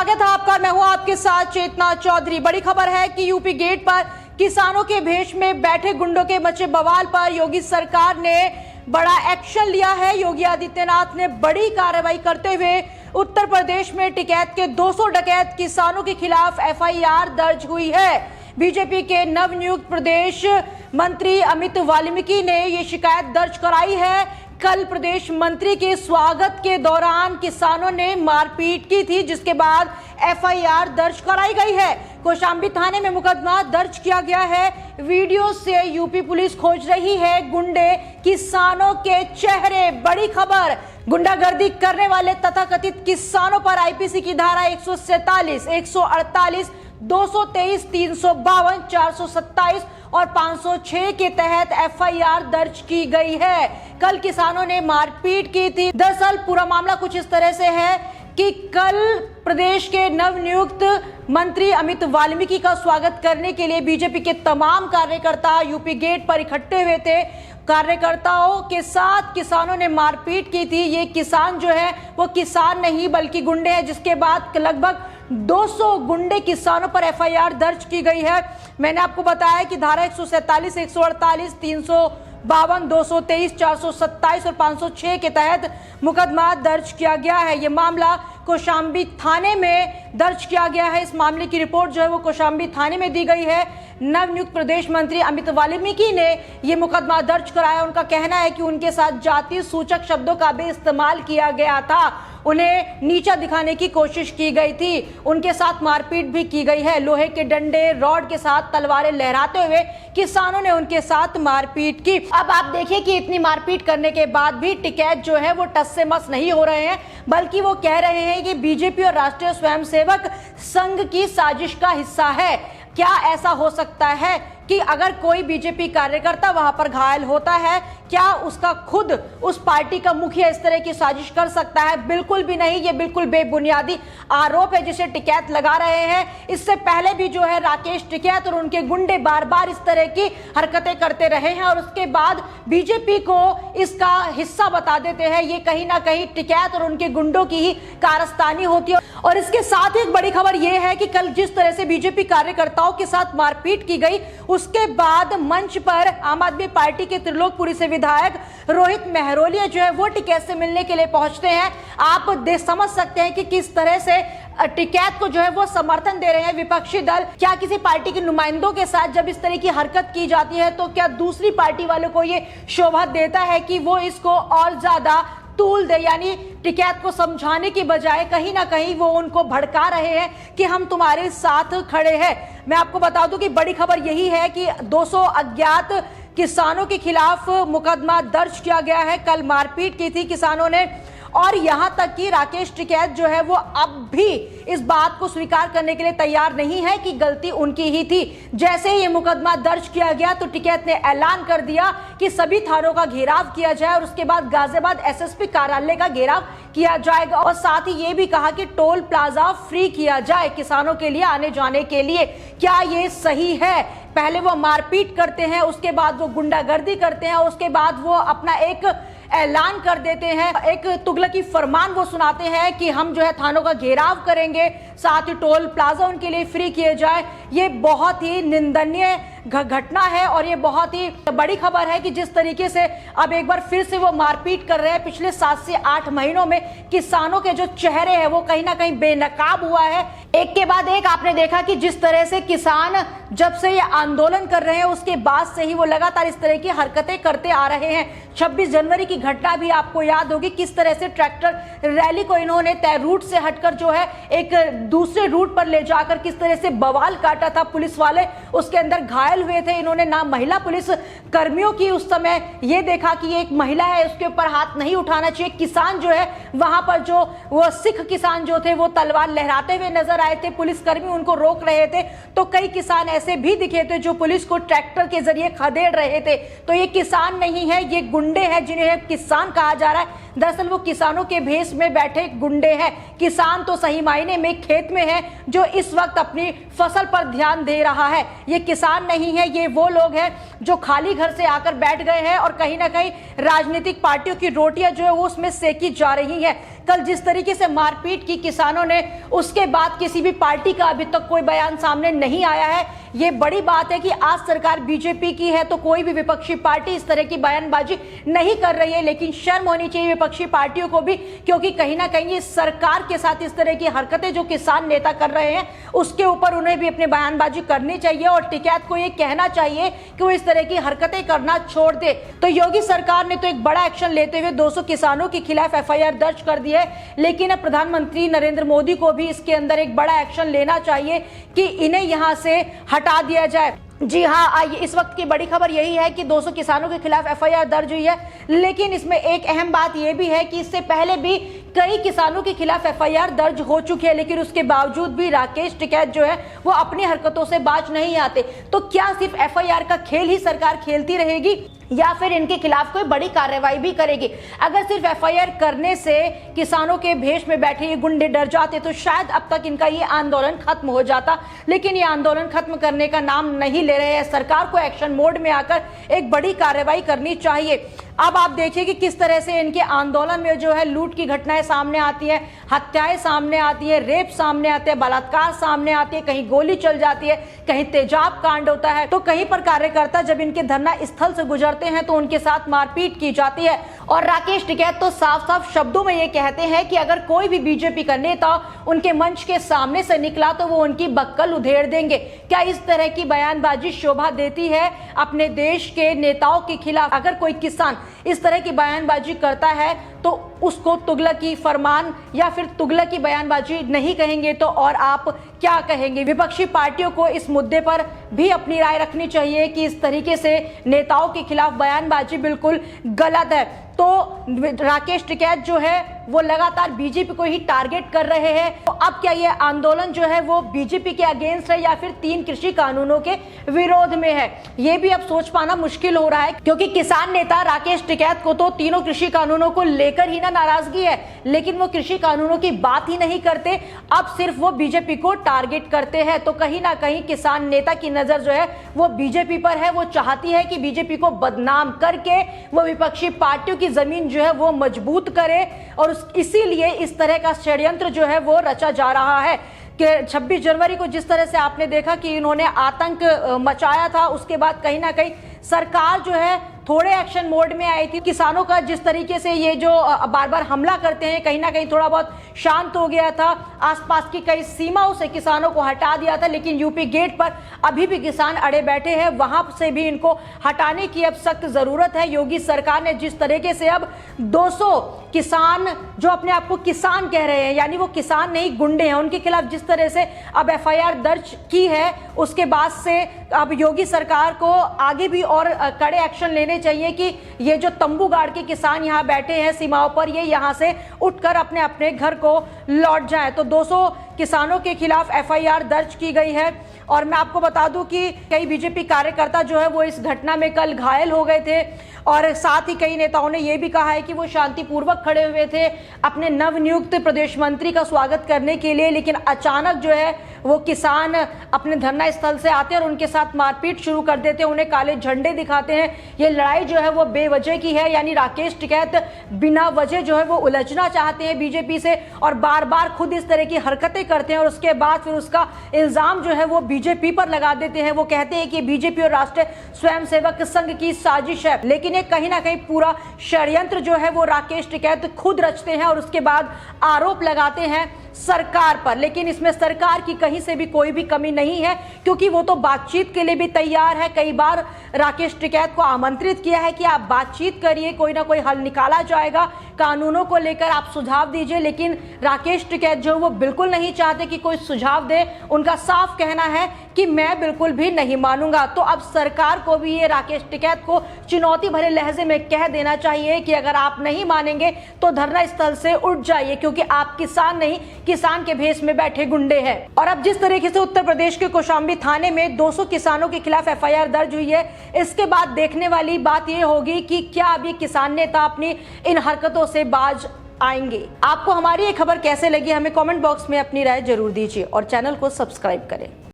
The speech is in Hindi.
स्वागत है आपका। मैं हूं आपके साथ चेतना चौधरी। बड़ी खबर है कि यूपी गेट पर किसानों के भेष में बैठे गुंडों के मचे बवाल पर योगी सरकार ने बड़ा एक्शन लिया है। योगी आदित्यनाथ ने बड़ी कार्रवाई करते हुए उत्तर प्रदेश में टिकैत के 200 डकैत किसानों के खिलाफ एफआईआर दर्ज हुई है। बीजेपी के नवनियुक्त प्रदेश मंत्री अमित वाल्मीकि ने ये शिकायत दर्ज कराई है। कल प्रदेश मंत्री के स्वागत के दौरान किसानों ने मारपीट की थी, जिसके बाद एफआईआर दर्ज कराई गई है। कौशाम्बी थाने में मुकदमा दर्ज किया गया है। वीडियो से यूपी पुलिस खोज रही है गुंडे किसानों के चेहरे। बड़ी खबर, गुंडागर्दी करने वाले तथाकथित किसानों पर आईपीसी की धारा 147, 148, 223, 352, 427 और 506 के तहत एफआईआर दर्ज की गई है। कल किसानों ने मारपीट की थी। दरअसल पूरा मामला कुछ इस तरह से है कि कल प्रदेश के नवनियुक्त मंत्री अमित वाल्मीकि का स्वागत करने के लिए बीजेपी के तमाम कार्यकर्ता यूपी गेट पर इकट्ठे हुए थे। कार्यकर्ताओं के साथ किसानों ने मारपीट की थी। ये किसान जो है वो किसान नहीं बल्कि गुंडे हैं, जिसके बाद लगभग 200 गुंडे किसानों पर एफआईआर दर्ज की गई है। मैंने आपको बताया कि धारा 147, 148, 352, 223, 427 और 506 के तहत मुकदमा दर्ज किया गया है। ये मामला कौशाम्बी थाने में दर्ज किया गया है। इस मामले की रिपोर्ट जो है वो कौशाम्बी थाने में दी गई है। नवनियुक्त प्रदेश मंत्री अमित वाल्मीकि ने यह मुकदमा दर्ज कराया। उनका कहना है कि उनके साथ जाति सूचक शब्दों का भी इस्तेमाल किया गया था, उन्हें नीचा दिखाने की कोशिश की गई थी, उनके साथ मारपीट भी की गई है। लोहे के डंडे, रॉड के साथ तलवारें लहराते हुए किसानों ने उनके साथ मारपीट की। अब आप देखिए कि इतनी मारपीट करने के बाद भी टिकैत जो है वो टस से मस नहीं हो रहे हैं, बल्कि वो कह रहे हैं कि बीजेपी और राष्ट्रीय स्वयंसेवक संघ की साजिश का हिस्सा है। क्या ऐसा हो सकता है कि अगर कोई बीजेपी कार्यकर्ता वहां पर घायल होता है, क्या उसका खुद उस पार्टी का मुखिया इस तरह की साजिश कर सकता है? बिल्कुल भी नहीं। ये बिल्कुल बेबुनियादी आरोप है जिसे टिकैत लगा रहे हैं। इससे पहले भी जो है राकेश टिकैत और उनके गुंडे बार बार इस तरह की हरकतें करते रहे हैं और उसके बाद बीजेपी को इसका हिस्सा बता देते हैं। ये कहीं ना कहीं टिकैत और उनके गुंडों की ही कारस्तानी होती है। और इसके साथ ही एक बड़ी खबर यह है कि कल जिस तरह से बीजेपी कार्यकर्ताओं के साथ मारपीट की गई, उसके बाद मंच पर आम आदमी पार्टी के त्रिलोकपुरी से विधायक रोहित मेहरोलिया जो है वो टिकैत से मिलने के लिए पहुंचते हैं। आप समझ सकते हैं कि किस तरह से टिकैत को जो है वो समर्थन दे रहे हैं विपक्षी दल। क्या किसी पार्टी के नुमाइंदों के साथ जब इस तरह की हरकत की जाती है तो क्या दूसरी पार्टी वालों को ये शोभा देता है कि वो इसको और ज्यादा तूल दे? यानी टिकैत को समझाने की बजाय कहीं ना कहीं वो उनको भड़का रहे हैं कि हम तुम्हारे साथ खड़े हैं। मैं आपको बता दूं कि बड़ी खबर यही है कि 200 अज्ञात किसानों के खिलाफ मुकदमा दर्ज किया गया है। कल मारपीट की थी किसानों ने और यहां तक कि राकेश टिकैत जो है वो अब भी इस बात को स्वीकार करने के लिए तैयार नहीं है कि गलती उनकी ही थी। जैसे ही ये मुकदमा दर्ज किया गया तो टिकैत ने ऐलान कर दिया कि सभी थानों का घेराव किया जाए और उसके बाद गाजियाबाद एसएसपी कार्यालय का घेराव किया जाएगा और साथ ही ये भी कहा कि टोल प्लाजा फ्री किया जाए किसानों के लिए आने जाने के लिए। क्या ये सही है? पहले वो मारपीट करते हैं, उसके बाद वो गुंडागर्दी करते हैं, उसके बाद वो अपना एक ऐलान कर देते हैं, एक तुगलकी फरमान वो सुनाते हैं कि हम जो है थानों का घेराव करेंगे, साथ ही टोल प्लाजा उनके लिए फ्री किए जाए। ये बहुत ही निंदनीय घटना है और ये बहुत ही बड़ी खबर है कि जिस तरीके से अब एक बार फिर से वो मारपीट कर रहे हैं। पिछले 7 से 8 महीनों में किसानों के जो चेहरे हैं वो कहीं ना कहीं बेनकाब हुआ है। एक के बाद एक आपने देखा कि जिस तरह से किसान जब से ये आंदोलन कर रहे हैं उसके बाद से ही वो लगातार इस तरह की हरकतें करते आ रहे हैं। 26 जनवरी की घटना भी आपको याद होगी, किस तरह से ट्रैक्टर रैली को इन्होंने तय रूट से हटकर जो है एक दूसरे रूट पर ले जाकर किस तरह से बवाल काटा था। पुलिस वाले उसके अंदर घायल हुए थे। इन्होंने ना महिला पुलिस कर्मियों की उस समय ये देखा कि एक महिला है उसके ऊपर हाथ नहीं उठाना चाहिए। किसान जो है वहां पर जो वो सिख किसान जो थे वो तलवार लहराते हुए नजर आए थे, पुलिसकर्मी उनको रोक रहे थे। तो कई किसान ऐसे भी दिखे थे जो पुलिस को ट्रैक्टर के जरिए खदेड़ रहे थे। तो ये किसान नहीं है, ये गुंडे हैं जिन्हें किसान कहा जा रहा है। दरअसल वो किसानों के भेष में बैठे गुंडे हैं। किसान तो सही मायने में खेत में है जो इस वक्त अपनी फसल पर ध्यान दे रहा है। ये किसान नहीं नहीं है, ये वो लोग हैं जो खाली घर से आकर बैठ गए हैं और कहीं ना कहीं राजनीतिक पार्टियों की रोटियां जो है वो उसमें सेकी जा रही है। कल जिस तरीके से मारपीट की किसानों ने, उसके बाद किसी भी पार्टी का अभी तक कोई बयान सामने नहीं आया है। ये बड़ी बात है कि आज सरकार बीजेपी की है तो कोई भी विपक्षी पार्टी इस तरह की बयानबाजी नहीं कर रही है, लेकिन शर्म होनी चाहिए विपक्षी पार्टियों को भी, क्योंकि कहीं ना कहीं ये सरकार के साथ इस तरह की हरकतें जो किसान नेता कर रहे हैं उसके ऊपर उन्हें भी अपनी बयानबाजी करनी चाहिए और टिकैत को ये कहना चाहिए कि वो इस तरह की हरकतें करना छोड़ दे। तो योगी सरकार ने तो एक बड़ा एक्शन लेते हुए 200 किसानों के खिलाफ एफआईआर दर्ज कर दी है, लेकिन अब प्रधानमंत्री नरेंद्र मोदी को भी इसके अंदर एक बड़ा एक्शन लेना चाहिए कि इन्हें यहां से हटा दिया जाए। जी हाँ, आइए, इस वक्त की बड़ी खबर यही है कि 200 किसानों के खिलाफ एफआईआर दर्ज हुई है, लेकिन इसमें एक अहम बात यह भी है कि इससे पहले भी कई किसानों के खिलाफ एफआईआर दर्ज हो चुकी है, लेकिन उसके बावजूद भी राकेश टिकैत जो है वो अपनी हरकतों से बाज नहीं आते। तो क्या सिर्फ एफआईआर का खेल ही सरकार खेलती रहेगी या फिर इनके खिलाफ कोई बड़ी कार्रवाई भी करेगी? अगर सिर्फ एफआईआर करने से किसानों के भेष में बैठे ये गुंडे डर जाते तो शायद अब तक इनका ये आंदोलन खत्म हो जाता, लेकिन ये आंदोलन खत्म करने का नाम नहीं ले रहे हैं। सरकार को एक्शन मोड में आकर एक बड़ी कार्रवाई करनी चाहिए। अब आप देखिए कि किस तरह से इनके आंदोलन में जो है लूट की घटनाएं सामने आती हैं, हत्याएं सामने आती है, रेप सामने आते हैं, बलात्कार सामने आती है, कहीं गोली चल जाती है, कहीं तेजाब कांड होता है, तो कहीं पर कार्यकर्ता जब इनके धरना स्थल से गुजरते हैं तो उनके साथ मारपीट की जाती है। और राकेश टिकैत तो साफ साफ शब्दों में ये कहते हैं कि अगर कोई भी बीजेपी का नेता उनके मंच के सामने से निकला तो वो उनकी बक्कल उधेड़ देंगे। क्या इस तरह की बयानबाजी शोभा देती है अपने देश के नेताओं के खिलाफ? अगर कोई किसान इस तरह की बयानबाजी करता है तो उसको तुगलकी फरमान या फिर तुगलकी बयानबाजी नहीं कहेंगे तो और आप क्या कहेंगे? विपक्षी पार्टियों को इस मुद्दे पर भी अपनी राय रखनी चाहिए कि इस तरीके से नेताओं के खिलाफ बयानबाजी बिल्कुल गलत है। तो राकेश टिकैत जो है वो लगातार बीजेपी को ही टारगेट कर रहे हैं। तो अब क्या ये आंदोलन जो है वो बीजेपी के अगेंस्ट है या फिर 3 कृषि कानूनों के विरोध में है? ये भी अब सोच पाना मुश्किल हो रहा है, क्योंकि किसान नेता राकेश टिकैत को तो तीनों कृषि कानूनों को लेकर ही ना नाराजगी है, लेकिन वो कृषि कानूनों की बात ही नहीं करते, अब सिर्फ वो बीजेपी को टारगेट करते हैं। तो कहीं ना कहीं किसान नेता की नजर जो है वो बीजेपी पर है। वो चाहती है कि बीजेपी को बदनाम करके वो विपक्षी पार्टियों की जमीन जो है वो मजबूत करे, और इसीलिए इस तरह का षड्यंत्र जो है वो रचा जा रहा है कि 26 जनवरी को जिस तरह से आपने देखा कि इन्होंने आतंक मचाया था, उसके बाद कहीं ना कहीं सरकार जो है थोड़े एक्शन मोड में आई थी। किसानों का जिस तरीके से ये जो बार बार हमला करते हैं, कहीं ना कहीं थोड़ा बहुत शांत हो गया था, आसपास की कई सीमाओं से किसानों को हटा दिया था, लेकिन यूपी गेट पर अभी भी किसान अड़े बैठे हैं, वहां से भी इनको हटाने की अब सख्त जरूरत है। योगी सरकार ने जिस तरीके से अब 200 किसान जो अपने आप को किसान कह रहे हैं, यानी वो किसान नहीं गुंडे हैं, उनके खिलाफ जिस तरह से अब एफआईआर दर्ज की है, उसके बाद से अब योगी सरकार को आगे भी और कड़े एक्शन लेने चाहिए कि ये जो तंबू गाड़ के किसान यहाँ बैठे हैं सीमाओं पर, ये यहाँ से उठकर अपने अपने घर को लौट जाएं। तो 200 किसानों के खिलाफ एफआईआर दर्ज की गई है। और मैं आपको बता दूं कि कई बीजेपी कार्यकर्ता जो है वो इस घटना में कल घायल हो गए थे, और साथ ही कई नेताओं ने यह भी कहा है कि वो शांतिपूर्वक खड़े हुए थे अपने नवनियुक्त प्रदेश मंत्री का स्वागत करने के लिए, लेकिन अचानक जो है वो किसान अपने धरना स्थल से आते हैं और उनके साथ मारपीट शुरू कर देते हैं, उन्हें काले झंडे दिखाते हैं। ये लड़ाई जो है वो बेवजह की है, यानी राकेश टिकैत बिना वजह जो है वो उलझना चाहते हैं बीजेपी से और बार बार खुद इस तरह की हरकतें करते हैं, और उसके बाद फिर उसका इल्जाम जो है वो बीजेपी पर लगा देते हैं। वो कहते हैं कि बीजेपी और राष्ट्रीय स्वयंसेवक संघ की साजिश है, लेकिन ये कहीं ना कहीं पूरा षड्यंत्र जो है वो राकेश टिकैत खुद रचते हैं और उसके बाद आरोप लगाते हैं सरकार पर। लेकिन इसमें सरकार की कहीं से भी कोई भी कमी नहीं है, क्योंकि वो तो बातचीत के लिए भी तैयार है। कई बार राकेश टिकैत को आमंत्रित किया है कि आप बातचीत करिए, कोई ना कोई हल निकाला जाएगा, कानूनों को लेकर आप सुझाव दीजिए, लेकिन राकेश टिकैत जो वो बिल्कुल नहीं चाहते कि कोई सुझाव दे। उनका साफ कहना है कि मैं बिल्कुल भी नहीं मानूंगा। तो अब सरकार को भी ये राकेश टिकैत को चुनौती भरे लहजे में कह देना चाहिए कि अगर आप नहीं मानेंगे तो धरना स्थल से उठ जाइए, क्योंकि आप किसान नहीं, किसान के भेष में बैठे गुंडे हैं। और अब जिस तरीके से उत्तर प्रदेश के कौशाम्बी थाने में 200 किसानों के खिलाफ एफआईआर दर्ज हुई है, इसके बाद देखने वाली बात यह होगी कि क्या अभी किसान नेता अपनी इन हरकतों से बाज आएंगे। आपको हमारी ये खबर कैसे लगी, हमें कमेंट बॉक्स में अपनी राय जरूर दीजिए और चैनल को सब्सक्राइब करें।